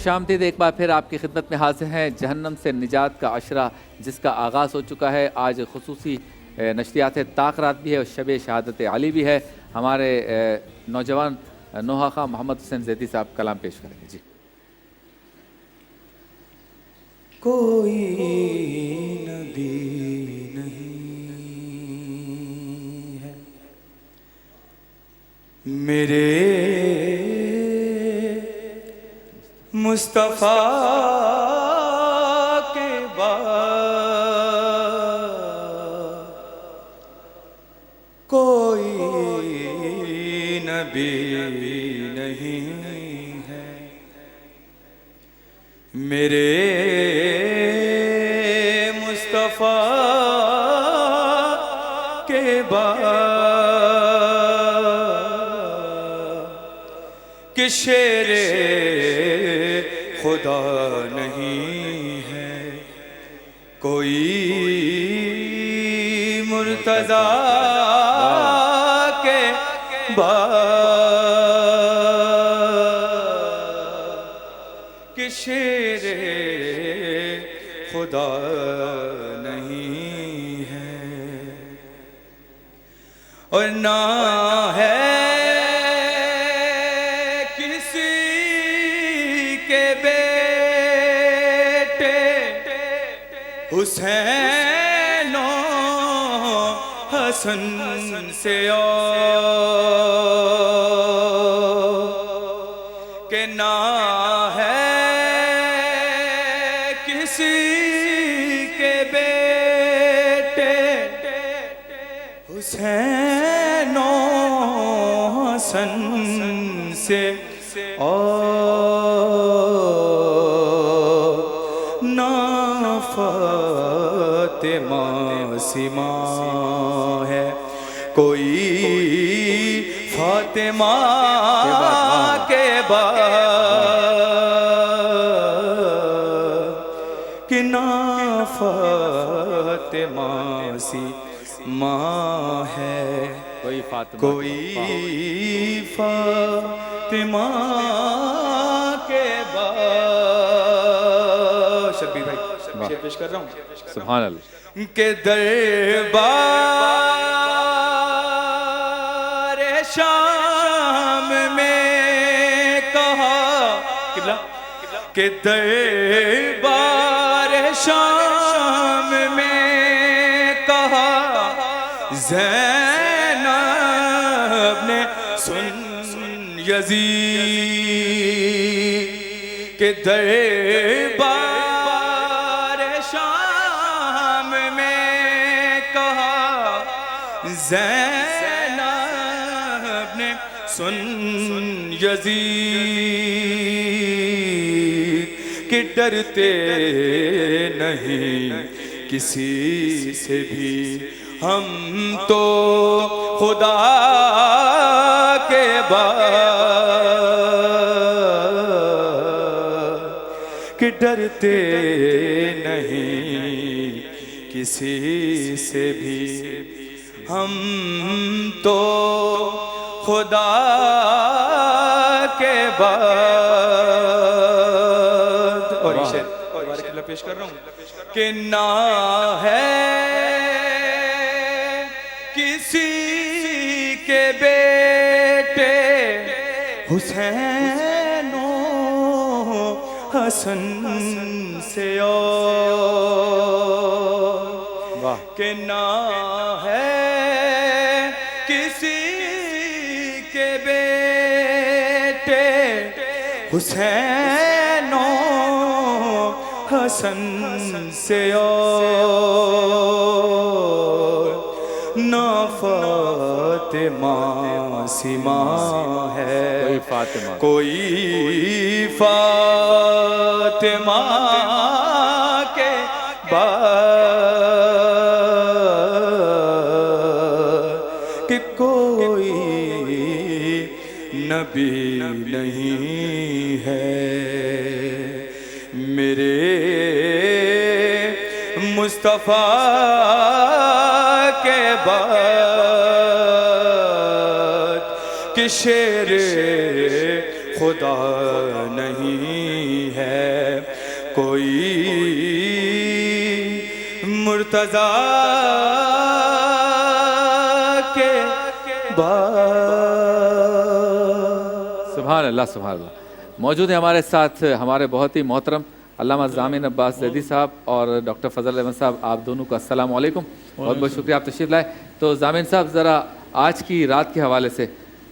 خوش آمدید، ایک بار پھر آپ کی خدمت میں حاضر ہیں۔ جہنم سے نجات کا عشرہ جس کا آغاز ہو چکا ہے، آج خصوصی نشریات طاق رات بھی ہے اور شب شہادت علی بھی ہے۔ ہمارے نوجوان نوحہ خواہ محمد حسین زیدی صاحب کلام پیش کریں گے۔ جی کوئی نبی نہیں ہے میرے مصطفیٰ کے بعد، کوئی نبی نہیں ہے میرے مصطفیٰ کے بعد، کہ شیر خدا نہیں ہے کوئی مرتضیٰ کے بعد، کہ شیر خدا نہیں ہے اور نہ ہے کسی کے بیٹے حسین و حسن سے اور، کہ نہ ہے کسی کے بیٹے حسین و حسن سے اور، نہ فاطمہ سما ہے کوئی فاطمہ کے بعد، کہ نہ فاطمہ ماں ہے کوئی فاطمہ کوئی فاطمہ کے بعد۔ شبیر بھائی شعر پیش کر رہا ہوں۔ سبحان اللہ۔ کہ دربار شام میں کہا، کہ دربار شام میں کہا زینب نے سن یزید، کہ دربار شام میں کہا زینب نے سن یزید، کہ ڈرتے نہیں کسی سے بھی ہم تو خدا کے بعد، کہ ڈرتے نہیں کسی سے بھی ہم تو خدا کے بعد۔ اور یہ شعر بارک اللہ پیش کر رہا ہوں، کہ نہ ہے کسی کے بیٹے حسین و حسن سے اور، کہ نہ ہے کسی کے بیٹے حسین و حسن سے اور، نہ فاطمہ سما ہے کوئی فاطمہ کوئی فاطمہ کے بعد، کہ کوئی نبی نہیں ہے میرے مصطفیٰ کے بعد، کہ شیر خدا نہیں ہے مرتضی کے بعد۔ سبحان اللہ سبحان اللہ۔ موجود ہیں ہمارے ساتھ ہمارے بہت ہی محترم علامہ ضامن عباس زیدی صاحب اور ڈاکٹر فضل احمد صاحب، آپ دونوں کو السلام علیکم، بہت بہت شکریہ آپ تشریف لائے۔ تو ضامن صاحب ذرا آج کی رات کے حوالے سے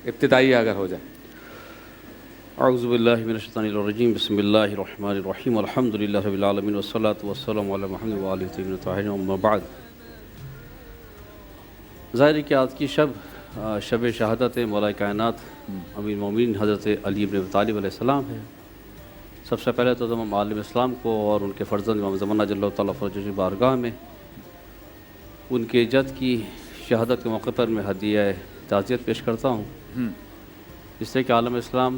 ابتدائی اگر ہو جائے۔ اعوذ باللہ من الشیطان الرجیم، بسم اللہ الرحمن الرحیم، الحمد للہ رب العالمین والصلاة والسلام علی محمد وآلہ الطیبین الطاہرین، اما بعد۔ ظاہر ہے کہ آج کی شب شہادت مولا کائنات امیر المومنین حضرت علی بن ابی طالب علیہ السلام ہے۔ سب سے پہلے تو تمام عالم اسلام کو اور ان کے فرزند امام زمانہ جل اللہ تعالیٰ فرجہ کی بارگاہ میں ان کے جد کی شہادت کے موقع پر میں ہدیہ تعزیت پیش کرتا ہوں، جس سے کہ عالم اسلام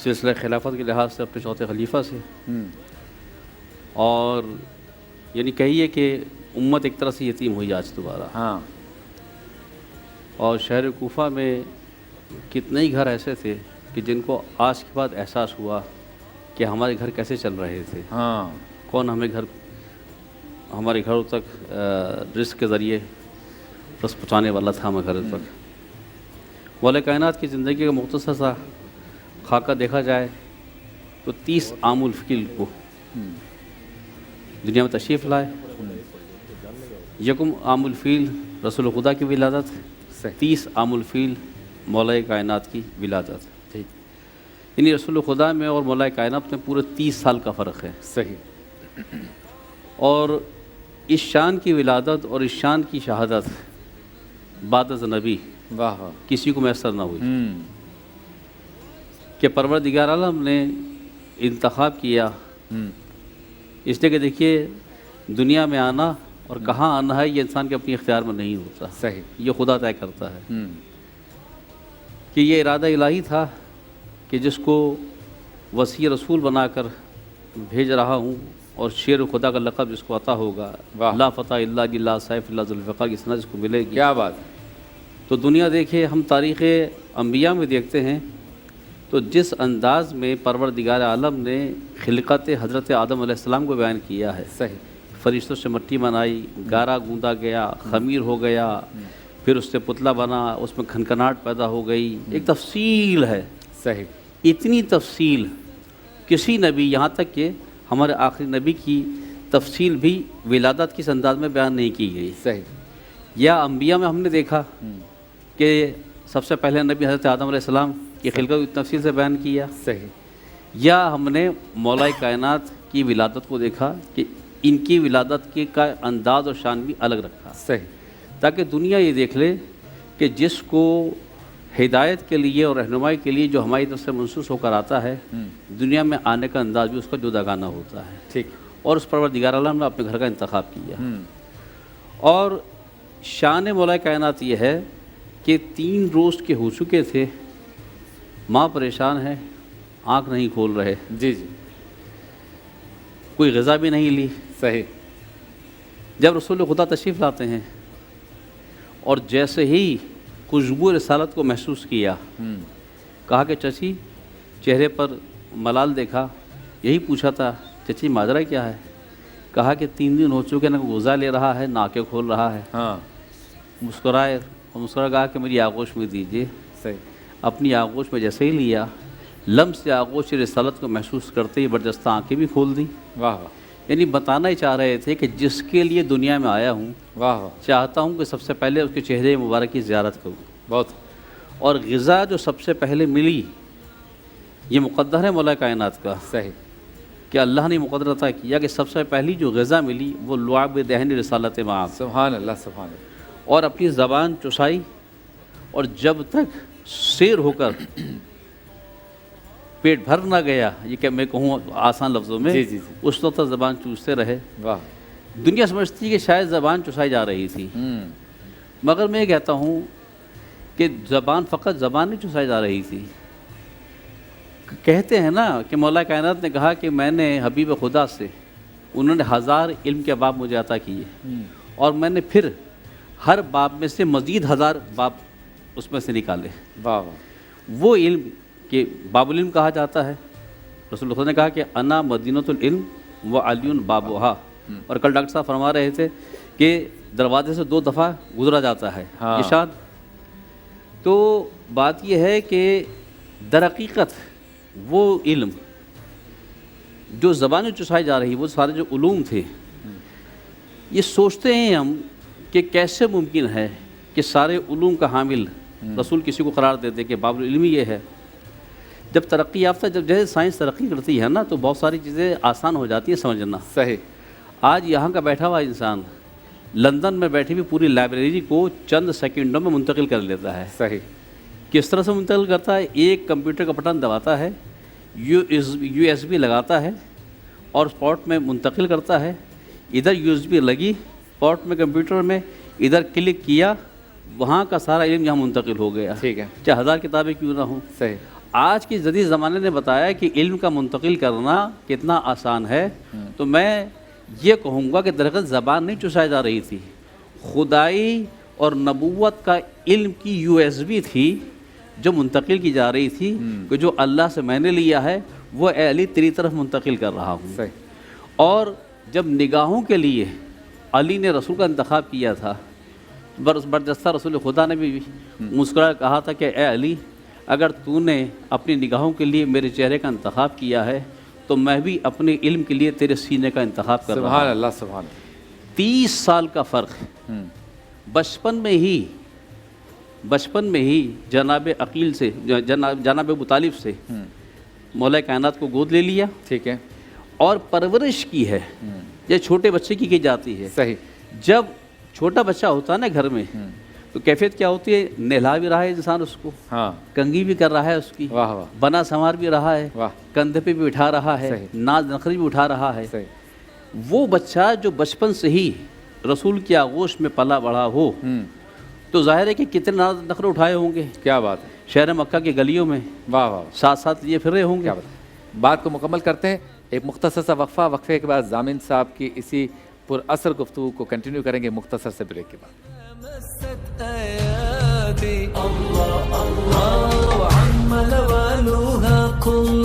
سلسلہ خلافت کے لحاظ سے اپنے چوتھے خلیفہ سے اور یعنی کہیے کہ امت ایک طرح سے یتیم ہوئی آج دوبارہ۔ ہاں، اور شہر کوفہ میں کتنے ہی گھر ایسے تھے کہ جن کو آج کے بعد احساس ہوا کہ ہمارے گھر کیسے چل رہے تھے، ہاں، کون ہمارے گھروں تک رزق کے ذریعے بس پہنچانے والا تھا ہمارے گھر تک۔ مولا کائنات کی زندگی کا مختصر سا خاکہ دیکھا جائے تو 30 عام الفیل کو دنیا میں تشریف لائے۔ یکم عام الفیل رسول خدا کی ولادت، 30 عام الفیل مولا کائنات کی ولادت۔ ٹھیک، یعنی رسول خدا میں اور مولا کائنات میں پورے 30 سال کا فرق ہے۔ صحیح۔ اور اس شان کی ولادت اور اس شان کی شہادت بعد از نبی واہ واہ۔ کسی کو میسر نہ ہوئی کہ پروردگار عالم نے انتخاب کیا، اس لیے کہ دیکھیے دنیا میں آنا اور کہاں آنا ہے یہ انسان کے اپنی اختیار میں نہیں ہوتا، صحیح، یہ خدا طے کرتا ہے۔ کہ یہ ارادہ الہی تھا کہ جس کو وصی رسول بنا کر بھیج رہا ہوں اور شیر خدا کا لقب جس کو عطا ہوگا، لا فتح اللہ لا سیف اللہ ذوالفقار کی سند جس کو ملے گی۔ کیا بات۔ تو دنیا دیکھے، ہم تاریخ انبیاء میں دیکھتے ہیں تو جس انداز میں پروردگار عالم نے خلقت حضرت آدم علیہ السلام کو بیان کیا ہے، صحیح، فرشتوں سے مٹی بنائی، گارا گوندا گیا، خمیر ہو گیا، پھر اس سے پتلا بنا، اس میں کھنکھناہٹ پیدا ہو گئی، ایک تفصیل ہے۔ صحیح، اتنی تفصیل کسی نبی، یہاں تک کہ ہمارے آخری نبی کی تفصیل بھی ولادت کس انداز میں بیان نہیں کی گئی۔ صحیح، یا انبیاء میں ہم نے دیکھا کہ سب سے پہلے نبی حضرت آدم علیہ السلام کی خلقت کو تفصیل سے بیان کیا، صحیح، یا ہم نے مولا کائنات کی ولادت کو دیکھا کہ ان کی ولادت کے کا انداز اور شان بھی الگ رکھا، صحیح، تاکہ دنیا یہ دیکھ لے کہ جس کو ہدایت کے لیے اور رہنمائی کے لیے جو ہماری طرف سے منسوس ہو کر آتا ہے، دنیا میں آنے کا انداز بھی اس کا جداگانہ ہوتا ہے۔ ٹھیک، اور اس پروردگار عالم نے اپنے گھر کا انتخاب کیا۔ اور شان مولا کائنات یہ ہے کہ 3 روز کے ہو چکے تھے، ماں پریشان ہے، آنکھ نہیں کھول رہے، جی جی، کوئی غذا بھی نہیں لی۔ صحیح، جب رسول خدا تشریف لاتے ہیں اور جیسے ہی خوشبو رسالت کو محسوس کیا، کہا کہ چچی چہرے پر ملال دیکھا، یہی پوچھا تھا چچی ماجرا کیا ہے؟ کہا کہ 3 دن ہو چکے، نہ غذا لے رہا ہے نہ آنکھیں کھول رہا ہے۔ ہاں، مسکرائے اور مسکرا کہا کہ میری آغوش میں دیجیے۔ صحیح، اپنی آغوش میں جیسے ہی لیا، لمس سے آغوش رسالت کو محسوس کرتے ہی برجستہ آنکھیں بھی کھول دیں۔ واہ واہ، یعنی بتانا ہی چاہ رہے تھے کہ جس کے لیے دنیا میں آیا ہوں، واہ واہ، چاہتا ہوں کہ سب سے پہلے اس کے چہرے مبارک کی زیارت کروں۔ بہت، اور غذا جو سب سے پہلے ملی، یہ مقدر ہے مولا کائنات کا صحیح، کہ اللہ نے مقدر عطا کیا کہ سب سے پہلی جو غذا ملی وہ لعاب دہن رسالت معاذ، سبحان اللہ سبحان اللہ، اور اپنی زبان چسائی، اور جب تک سیر ہو کر پیٹ بھر نہ گیا، یہ کہ میں کہوں آسان لفظوں میں، جی جی جی، اس وقت تک زبان چوستے رہے۔ واہ، دنیا سمجھتی کہ شاید زبان چسائی جا رہی تھی، مگر میں یہ کہتا ہوں کہ زبان فقط زبان نہیں چسائی جا رہی تھی۔ کہتے ہیں نا کہ مولا کائنات نے کہا کہ میں نے حبیب خدا سے، انہوں نے 1000 علم کے باب مجھے عطا کیے، اور میں نے پھر ہر باب میں سے مزید 1000 باب اس میں سے نکالے۔ واہ واہ، وہ علم کہ باب العلم کہا جاتا ہے، رسول اللہ نے کہا کہ انا مدینۃ العلم و علی بابوہا، اور کل ڈاکٹر صاحب فرما رہے تھے کہ دروازے سے 2 دفعہ گزرا جاتا ہے ہاں۔ ارشاد، تو بات یہ ہے کہ در حقیقت وہ علم جو زبانیں چسائی جا رہی، وہ سارے جو علوم تھے، یہ سوچتے ہیں ہم کہ کیسے ممکن ہے کہ سارے علوم کا حامل رسول کسی کو قرار دیتے کہ باب العلم یہ ہے۔ جب ترقی یافتہ، جب جیسے سائنس ترقی کرتی ہے نا، تو بہت ساری چیزیں آسان ہو جاتی ہیں سمجھنا۔ صحیح۔ آج یہاں کا بیٹھا ہوا انسان لندن میں بیٹھی ہوئی پوری لائبریری کو چند سیکنڈوں میں منتقل کر لیتا ہے۔ صحیح۔ کس طرح سے منتقل کرتا ہے؟ ایک کمپیوٹر کا بٹن دباتا ہے، یو ایس بی لگاتا ہے اور پورٹ میں منتقل کرتا ہے۔ ادھر یو ایس بی لگی پورٹ میں کمپیوٹر میں، ادھر کلک کیا، وہاں کا سارا علم یہاں منتقل ہو گیا، ٹھیک ہے۔ چاہے 1000 کتابیں کیوں نہ ہوں۔ صحیح۔ آج کے جدید زمانے نے بتایا کہ علم کا منتقل کرنا کتنا آسان ہے، تو میں یہ کہوں گا کہ درحقیقت زبان نہیں چسائی جا رہی تھی، خدائی اور نبوت کا علم کی یو ایس بی تھی جو منتقل کی جا رہی تھی، کہ جو اللہ سے میں نے لیا ہے وہ اے علی تیری طرف منتقل کر رہا ہوں۔ صحیح۔ اور جب نگاہوں کے لیے علی نے رسول کا انتخاب کیا تھا، برجستہ رسول خدا نے بھی مسکرا کہا تھا کہ اے علی، اگر تو نے اپنی نگاہوں کے لیے میرے چہرے کا انتخاب کیا ہے تو میں بھی اپنے علم کے لیے تیرے سینے کا انتخاب کر رہا سبحان ہوں۔ اللہ، سبحان اللہ۔ 30 سال کا فرق، بچپن میں ہی جناب عقیل سے، جناب ابو طالب سے مولا کائنات کو گود لے لیا، ٹھیک ہے۔ اور پرورش کی ہے یہ چھوٹے بچے کی جاتی ہے۔ صحیح۔ جب چھوٹا بچہ ہوتا ہے نا گھر میں، تو کیفیت کیا ہوتی ہے؟ نہلا بھی رہا ہے انسان اس کو، ہاں، کنگھی بھی کر رہا ہے اس کی، واہ واہ، بنا سنوار بھی رہا ہے، واہ، کندھے پہ بھی اٹھا رہا ہے، صحیح۔ ناز نخری بھی اٹھا رہا ہے۔ صحیح۔ وہ بچہ جو بچپن سے ہی رسول کی آغوش میں پلا بڑھا ہو، تو ظاہر ہے کہ کتنے ناز نخرے اٹھائے ہوں گے کیا بات ہے، شہر مکہ کے گلیوں میں، واہ واہ، ساتھ ساتھ لیے پھر رہے ہوں گے۔ کیا بات ہے۔ بات کو مکمل کرتے ہیں، ایک مختصر سا وقفہ، وقفے کے بعد ضامن صاحب کی اسی پر اثر گفتگو کو کنٹینیو کریں گے مختصر سے بریک کے بعد۔ مست ايادي الله الله وعم لوالها كل